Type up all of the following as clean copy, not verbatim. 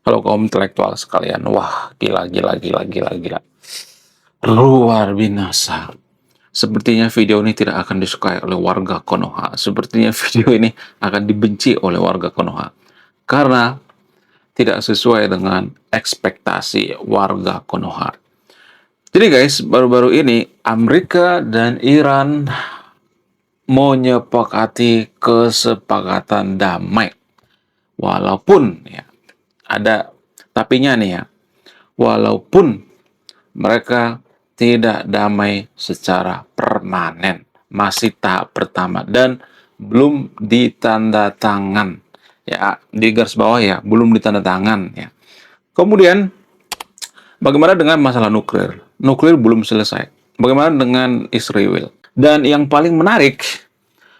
Kalau kaum intelektual sekalian, wah gila gila gila gila gila. Luar binasa. Sepertinya video ini tidak akan disukai oleh warga Konoha. Sepertinya video ini akan dibenci oleh warga Konoha. Karena tidak sesuai dengan ekspektasi warga Konoha. Jadi guys, baru-baru ini Amerika dan Iran menyepakati kesepakatan damai. Walaupun ya ada tapinya nih ya. Walaupun mereka tidak damai secara permanen, masih tahap pertama dan belum ditanda tangan. Ya, di garis bawah ya, belum ditanda tangan ya. Kemudian bagaimana dengan masalah nuklir? Nuklir belum selesai. Bagaimana dengan Israel? Dan yang paling menarik,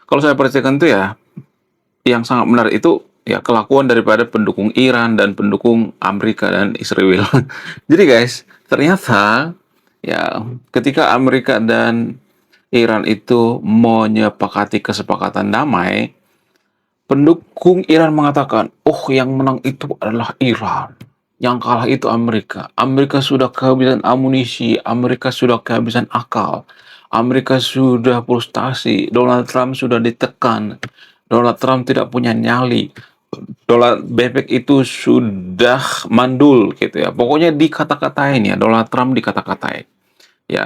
kalau saya perhatikan tuh ya, yang sangat menarik itu ya kelakuan daripada pendukung Iran dan pendukung Amerika dan Israel. Jadi guys, ternyata ya ketika Amerika dan Iran itu menyepakati kesepakatan damai, pendukung Iran mengatakan, oh yang menang itu adalah Iran. Yang kalah itu Amerika. Amerika sudah kehabisan amunisi, Amerika sudah kehabisan akal, Amerika sudah frustasi, Donald Trump sudah ditekan, Donald Trump tidak punya nyali, Donald Bebek itu sudah mandul gitu ya. Pokoknya dikata-katain ya, Donald Trump dikata-katain. Ya.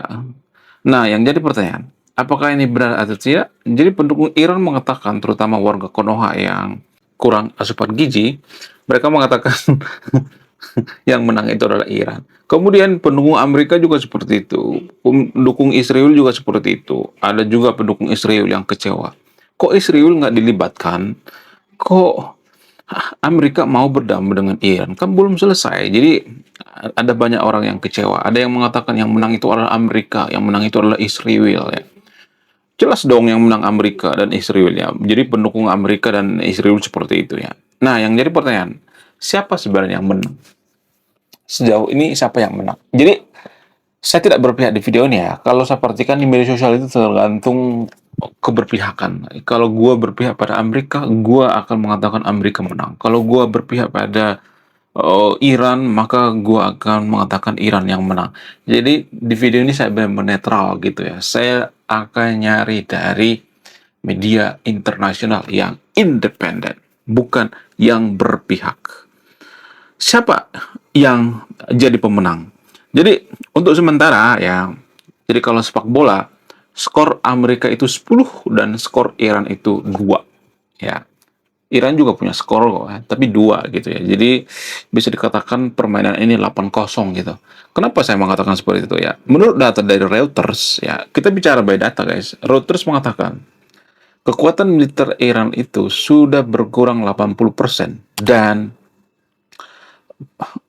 Nah, yang jadi pertanyaan, apakah ini benar atau tidak? Jadi pendukung Iran mengatakan, terutama warga Konoha yang kurang asupan gizi, mereka mengatakan yang menang itu adalah Iran. Kemudian pendukung Amerika juga seperti itu. Pendukung Israel juga seperti itu. Ada juga pendukung Israel yang kecewa. Kok Israel nggak dilibatkan? Kok Amerika mau berdamai dengan Iran? Kan belum selesai. Jadi ada banyak orang yang kecewa. Ada yang mengatakan yang menang itu adalah Amerika, yang menang itu adalah Israel ya. Jelas dong yang menang Amerika dan Israel ya. Jadi pendukung Amerika dan Israel seperti itu ya. Nah, yang jadi pertanyaan, siapa sebenarnya yang menang? Sejauh ini siapa yang menang? Jadi saya tidak berpihak di video ini ya. Kalau saya perhatikan di media sosial itu tergantung keberpihakan. Kalau gue berpihak pada Amerika, gue akan mengatakan Amerika menang. Kalau gue berpihak pada Iran, maka gue akan mengatakan Iran yang menang. Jadi di video ini saya benar-benar netral gitu ya. Saya akan nyari dari media internasional yang independen, bukan yang berpihak. Siapa yang jadi pemenang? Jadi untuk sementara ya, jadi kalau sepak bola, skor Amerika itu 10 dan skor Iran itu 2. Ya. Iran juga punya skor kok, tapi 2 gitu ya. Jadi bisa dikatakan permainan ini 8-0 gitu. Kenapa saya mengatakan seperti itu ya? Menurut data dari Reuters ya, kita bicara by data guys. Reuters mengatakan kekuatan militer Iran itu sudah berkurang 80% dan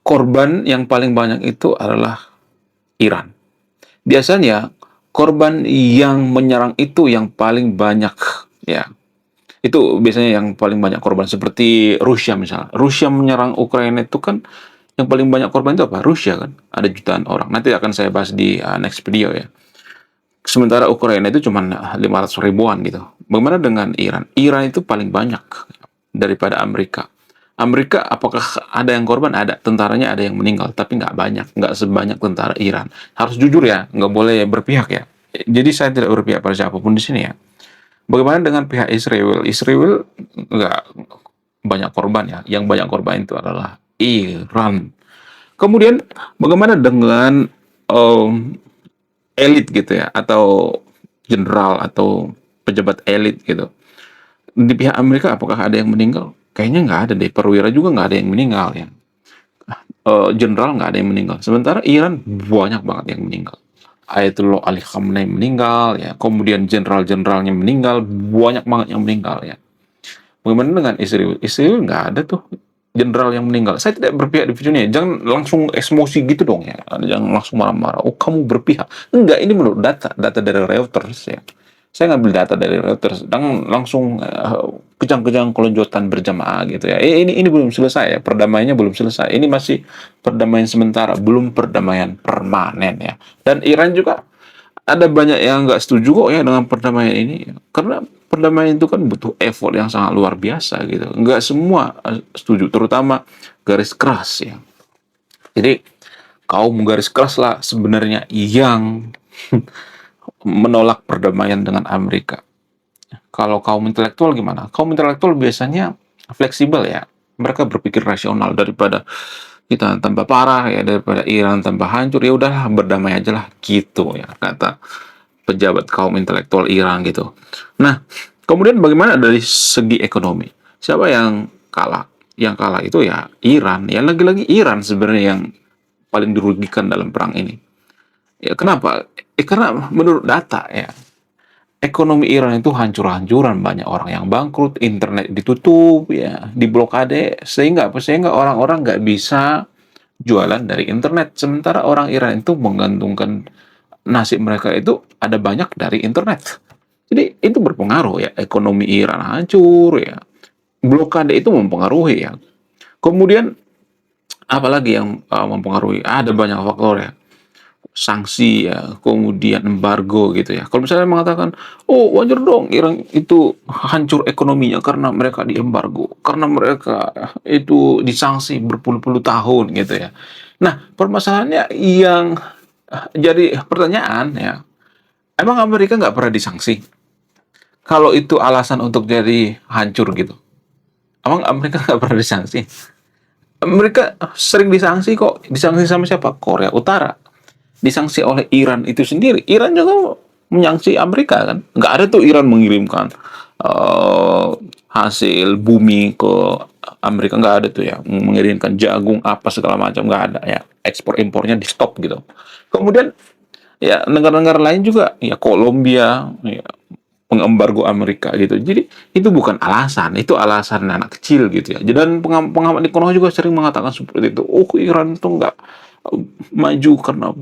korban yang paling banyak itu adalah Iran. Biasanya korban yang menyerang itu yang paling banyak ya. Itu biasanya yang paling banyak korban seperti Rusia misalnya. Rusia menyerang Ukraina itu kan yang paling banyak korban itu apa? Rusia kan. Ada jutaan orang. Nanti akan saya bahas di next video ya. Sementara Ukraina itu cuma 500 ribuan gitu. Bagaimana dengan Iran? Iran itu paling banyak daripada Amerika. Amerika apakah ada yang korban? Ada. Tentaranya ada yang meninggal. Tapi nggak banyak. Nggak sebanyak tentara Iran. Harus jujur ya. Nggak boleh berpihak ya. Jadi saya tidak berpihak pada siapapun di sini ya. Bagaimana dengan pihak Israel? Israel nggak banyak korban ya. Yang banyak korban itu adalah Iran. Kemudian bagaimana dengan elit gitu ya, atau jenderal atau pejabat elit gitu? Di pihak Amerika apakah ada yang meninggal? Kayaknya nggak ada deh. Perwira juga nggak ada yang meninggal ya. Jenderal nggak ada yang meninggal. Sementara Iran banyak banget yang meninggal. Ayatollah Ali Khamenei meninggal ya, kemudian jenderal-jenderalnya meninggal, banyak banget yang meninggal ya. Bagaimana dengan Israel? Israel nggak ada tuh jenderal yang meninggal. Saya tidak berpihak di video ini. Jangan langsung emosi gitu dong ya. Jangan langsung marah-marah. Oh kamu berpihak? Enggak, ini menurut data dari Reuters ya. Saya ngambil data dari Reuters dan langsung kejang-kejang kelonjotan berjamaah gitu ya. Ini belum selesai ya, perdamaiannya belum selesai. Ini masih perdamaian sementara, belum perdamaian permanen ya. Dan Iran juga ada banyak yang nggak setuju kok ya dengan perdamaian ini, karena perdamaian itu kan butuh effort yang sangat luar biasa gitu. Nggak semua setuju, terutama garis keras ya. Jadi kaum garis keras lah sebenarnya yang menolak perdamaian dengan Amerika. Kalau kaum intelektual gimana? Kaum intelektual biasanya fleksibel ya. Mereka berpikir rasional daripada kita tambah parah ya, daripada Iran tambah hancur, ya udahlah berdamai aja lah gitu ya, kata pejabat kaum intelektual Iran gitu. Nah, kemudian bagaimana dari segi ekonomi? Siapa yang kalah? Yang kalah itu ya Iran. Ya lagi-lagi Iran sebenarnya yang paling dirugikan dalam perang ini. Ya kenapa? Karena menurut data ya, ekonomi Iran itu hancur-hancuran, banyak orang yang bangkrut, internet ditutup, ya, diblokade, sehingga apa? Sehingga orang-orang nggak bisa jualan dari internet. Sementara orang Iran itu menggantungkan nasib mereka itu ada banyak dari internet. Jadi itu berpengaruh ya, ekonomi Iran hancur ya. Blokade itu mempengaruhi ya. Kemudian apalagi yang mempengaruhi? Ada banyak faktor ya, sanksi ya, kemudian embargo gitu ya. Kalau misalnya mengatakan, oh wajar dong Iran itu hancur ekonominya karena mereka diembargo, karena mereka itu disanksi berpuluh-puluh tahun gitu ya. Nah, permasalahannya yang jadi pertanyaan ya, emang Amerika nggak pernah disanksi? Kalau itu alasan untuk jadi hancur gitu, emang Amerika nggak pernah disanksi? Mereka sering disanksi kok. Disanksi sama siapa? Korea Utara. Disanksi oleh Iran itu sendiri. Iran juga menyangsi Amerika kan. Nggak ada tuh Iran mengirimkan uh, hasil bumi ke Amerika, nggak ada tuh ya. Mengirimkan jagung apa segala macam, nggak ada ya. Ekspor impornya di stop gitu. Kemudian ya negara-negara lain juga ya, Kolombia ya, mengembargo Amerika gitu. Jadi itu bukan alasan, itu alasan anak kecil gitu ya. Dan pengamat ekonomi juga sering mengatakan seperti itu. Oh, Iran tuh nggak maju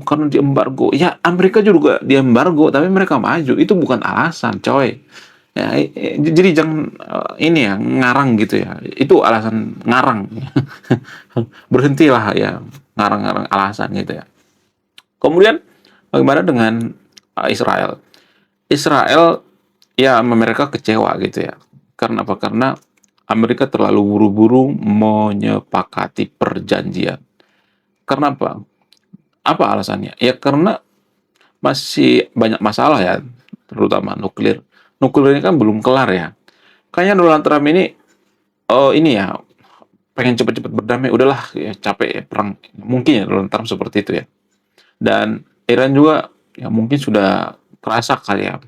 karena diembargo. Ya, Amerika juga diembargo, tapi mereka maju. Itu bukan alasan, coy. Ya, jadi jangan ini ya ngarang gitu ya. Itu alasan ngarang. Berhentilah ya ngarang-ngarang alasan gitu ya. Kemudian bagaimana dengan Israel? Israel ya mereka kecewa gitu ya. Karena apa? Karena Amerika terlalu buru-buru menyepakati perjanjian. Karena apa? Apa alasannya? Ya karena masih banyak masalah ya, terutama nuklir. Nuklir ini kan belum kelar ya. Kayaknya Donald Trump ini, oh ini ya, pengen cepet-cepet berdamai. Udahlah, ya capek ya perang. Mungkin ya Donald Trump seperti itu ya. Dan Iran juga ya mungkin sudah terasa kali ya,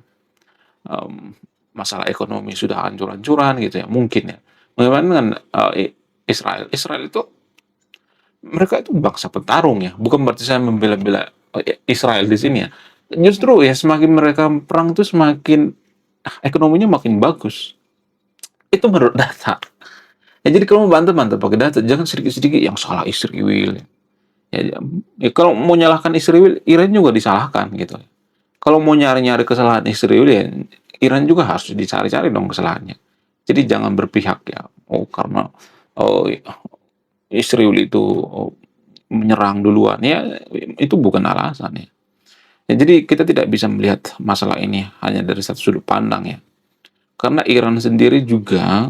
em, masalah ekonomi sudah hancur-hancuran gitu ya, mungkin ya. Bagaimana dengan Israel? Israel itu mereka itu bangsa petarung ya, bukan berarti saya membela-bela Israel di sini ya. Justru ya semakin mereka perang tuh semakin ekonominya makin bagus. Itu menurut data. Ya jadi kalau mau bantah-bantah pakai data, jangan sedikit-sedikit yang salah Israel. Ya, ya, kalau mau nyalahkan Israel, Iran juga disalahkan gitu. Kalau mau nyari-nyari kesalahan Israel ya, Iran juga harus dicari-cari dong kesalahannya. Jadi jangan berpihak ya. Oh karena oh, Israel itu menyerang duluan ya, itu bukan alasan ya. Ya, jadi kita tidak bisa melihat masalah ini hanya dari satu sudut pandang ya. Karena Iran sendiri juga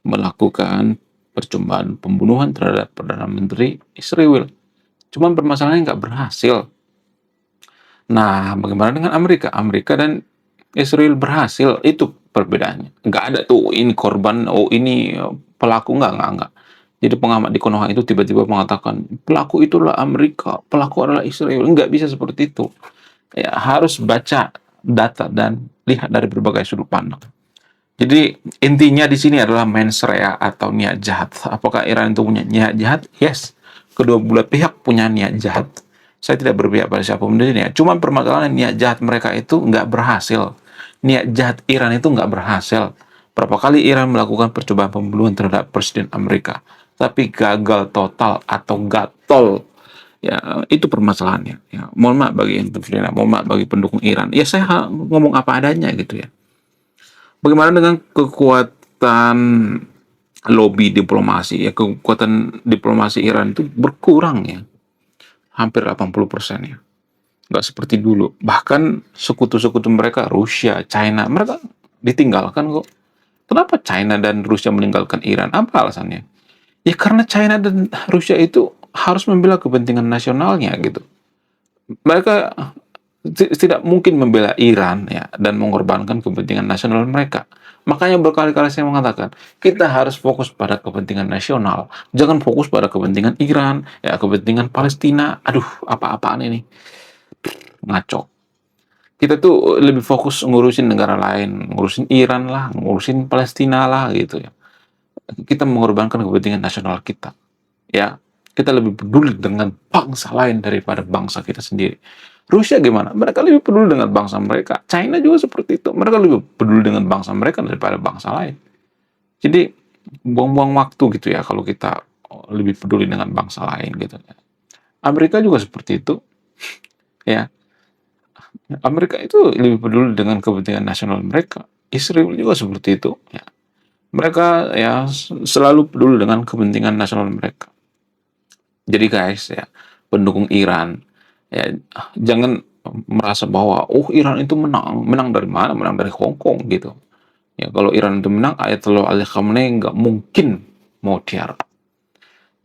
melakukan percobaan pembunuhan terhadap Perdana Menteri Israel. Cuman permasalahannya nggak berhasil. Nah, bagaimana dengan Amerika? Amerika dan Israel berhasil, itu perbedaannya. Nggak ada tuh ini korban, oh ini pelaku, nggak. Jadi pengamat di Konoha itu tiba-tiba mengatakan, pelaku itulah Amerika, pelaku adalah Israel. Nggak bisa seperti itu. Ya, harus baca data dan lihat dari berbagai sudut pandang. Jadi intinya di sini adalah mens rea atau niat jahat. Apakah Iran itu punya niat jahat? Yes. Kedua belah pihak punya niat jahat. Saya tidak berpihak pada siapapun di sini ya. Cuma permasalahan niat jahat mereka itu nggak berhasil. Niat jahat Iran itu nggak berhasil. Berapa kali Iran melakukan percobaan pembunuhan terhadap Presiden Amerika, tapi gagal total atau gatol. Ya, itu permasalahannya. Ya, mohon maaf bagi yang mohon maaf bagi pendukung Iran. Ya, saya ngomong apa adanya gitu ya. Bagaimana dengan kekuatan lobby diplomasi? Ya, kekuatan diplomasi Iran itu berkurang ya. Hampir 80% ya. Nggak seperti dulu. Bahkan sekutu-sekutu mereka, Rusia, China, mereka ditinggalkan kok. Kenapa China dan Rusia meninggalkan Iran? Apa alasannya? Ya karena China dan Rusia itu harus membela kepentingan nasionalnya gitu. Mereka tidak mungkin membela Iran ya dan mengorbankan kepentingan nasional mereka. Makanya berkali-kali saya mengatakan, kita harus fokus pada kepentingan nasional. Jangan fokus pada kepentingan Iran, ya kepentingan Palestina. Aduh, apa-apaan ini? Ngaco. Kita tuh lebih fokus ngurusin negara lain, ngurusin Iran lah, ngurusin Palestina lah gitu ya. Kita mengorbankan kepentingan nasional kita. Ya, kita lebih peduli dengan bangsa lain daripada bangsa kita sendiri. Rusia gimana? Mereka lebih peduli dengan bangsa mereka. China juga seperti itu. Mereka lebih peduli dengan bangsa mereka daripada bangsa lain. Jadi buang-buang waktu gitu ya kalau kita lebih peduli dengan bangsa lain gitu ya. Amerika juga seperti itu. Ya, Amerika itu lebih peduli dengan kepentingan nasional mereka. Israel juga seperti itu. Ya. Mereka ya selalu peduli dengan kepentingan nasional mereka. Jadi guys ya, pendukung Iran ya jangan merasa bahwa Iran itu menang dari mana? Menang dari Hong Kong gitu. Ya kalau Iran itu menang, Ayatollah Ali Khamenei nggak mungkin mau tiar.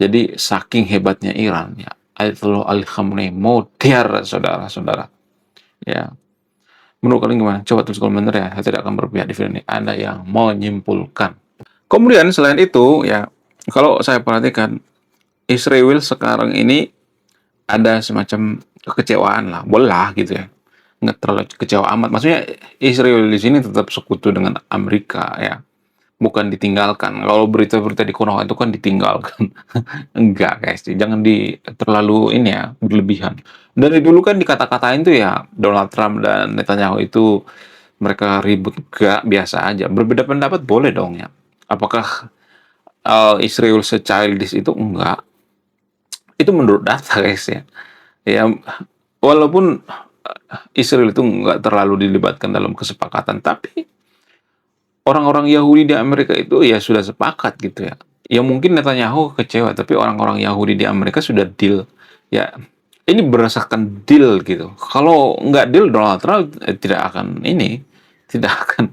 Jadi saking hebatnya Iran ya, Ayatollah Ali Khamenei mau tiar saudara-saudara. Ya, menurut kalian gimana? Coba tulis komentar ya. Saya tidak akan berpihak di video ini. Ada yang mau menyimpulkan. Kemudian selain itu ya, kalau saya perhatikan Israel sekarang ini ada semacam kekecewaan lah, boleh lah gitu ya. Nggak terlalu kecewa amat. Maksudnya Israel di sini tetap sekutu dengan Amerika ya, bukan ditinggalkan. Kalau berita-berita di Konoha itu kan ditinggalkan. Enggak guys, jangan terlalu ini ya, berlebihan. Dari dulu kan dikata-katain tuh ya, Donald Trump dan Netanyahu itu mereka ribut, gak biasa aja. Berbeda pendapat boleh dong ya. Apakah Israel se-childish itu? Enggak. Itu menurut data guys ya. Ya, walaupun Israel itu nggak terlalu dilibatkan dalam kesepakatan, tapi orang-orang Yahudi di Amerika itu ya sudah sepakat gitu ya. Ya mungkin Netanyahu kecewa, tapi orang-orang Yahudi di Amerika sudah deal. Ya, ini berdasarkan deal gitu. Kalau nggak deal, Donald Trump tidak akan tidak akan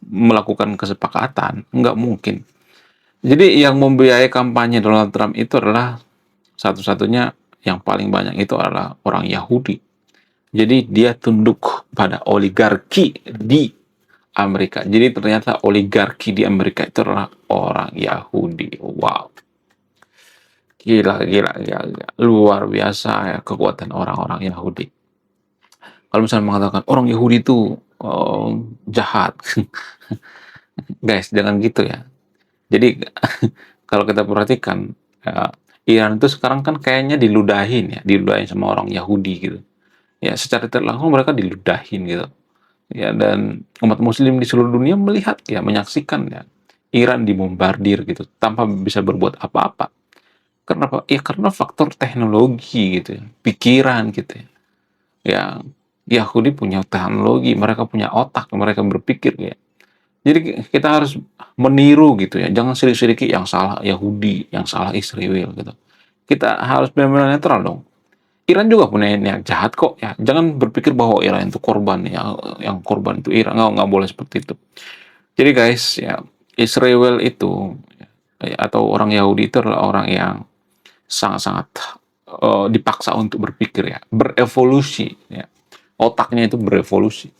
melakukan kesepakatan. Nggak mungkin. Jadi yang membiayai kampanye Donald Trump itu adalah satu-satunya yang paling banyak itu adalah orang Yahudi. Jadi dia tunduk pada oligarki di Amerika. Jadi ternyata oligarki di Amerika itu adalah orang Yahudi. Wow. Gila, gila, gila, gila. Luar biasa ya kekuatan orang-orang Yahudi. Kalau misalnya mengatakan orang Yahudi itu jahat. Guys, jangan gitu ya. Jadi kalau kita perhatikan ya, Iran itu sekarang kan kayaknya diludahin sama orang Yahudi gitu. Ya, secara tidak langsung mereka diludahin gitu. Ya, dan umat muslim di seluruh dunia melihat ya, menyaksikan ya, Iran dibombardir gitu tanpa bisa berbuat apa-apa. Kenapa? Ya karena faktor teknologi gitu ya, pikiran gitu ya. Ya, Yahudi punya teknologi, mereka punya otak, mereka berpikir ya. Jadi kita harus meniru gitu ya, jangan sedikit-sedikit yang salah Yahudi, yang salah Israel gitu. Kita harus benar-benar netral dong. Iran juga punya niat jahat kok ya. Jangan berpikir bahwa Iran itu korban ya, yang korban itu Iran. Nggak boleh seperti itu. Jadi guys ya, Israel itu ya, atau orang Yahudi itu adalah orang yang sangat-sangat dipaksa untuk berpikir ya, berevolusi ya. Otaknya itu berevolusi.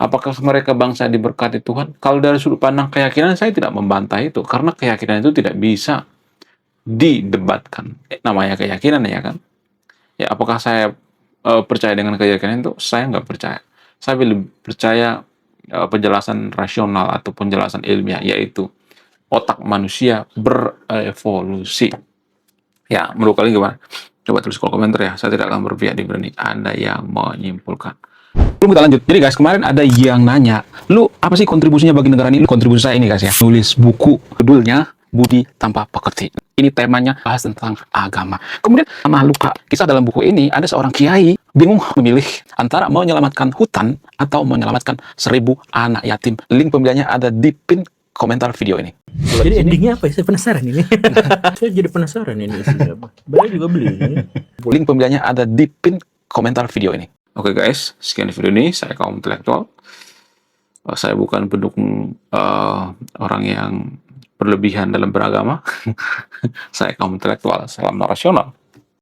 Apakah mereka bangsa diberkati Tuhan? Kalau dari sudut pandang keyakinan saya tidak membantah itu karena keyakinan itu tidak bisa didebatkan. Namanya keyakinan ya kan. Ya, apakah saya percaya dengan keyakinan itu? Saya nggak percaya. Saya lebih percaya penjelasan rasional atau penjelasan ilmiah, yaitu otak manusia berevolusi. Ya, menurut kalian gimana? Coba tulis kolom komentar ya. Saya tidak akan berpihak di berani. Anda yang menyimpulkan. Belum kita lanjut. Jadi guys, kemarin ada yang nanya, lu apa sih kontribusinya bagi negara ini? Kontribusi saya ini guys ya. Nulis buku, judulnya Budi Tanpa Pekerti. Ini temanya bahas tentang agama. Kemudian sama luka. Kisah dalam buku ini ada seorang kiai bingung memilih antara menyelamatkan hutan atau menyelamatkan 1000 anak yatim. Link pembeliannya ada di pin komentar video ini. Jadi endingnya apa ya? Saya penasaran ini. Saya jadi penasaran ini isinya apa. Beliau juga beli. Link pembeliannya ada di pin komentar video ini. Oke guys, sekian video ini. Saya kaum intelektual. Saya bukan pendukung orang yang berlebihan dalam beragama. Saya kaum intelektual, salam rasional.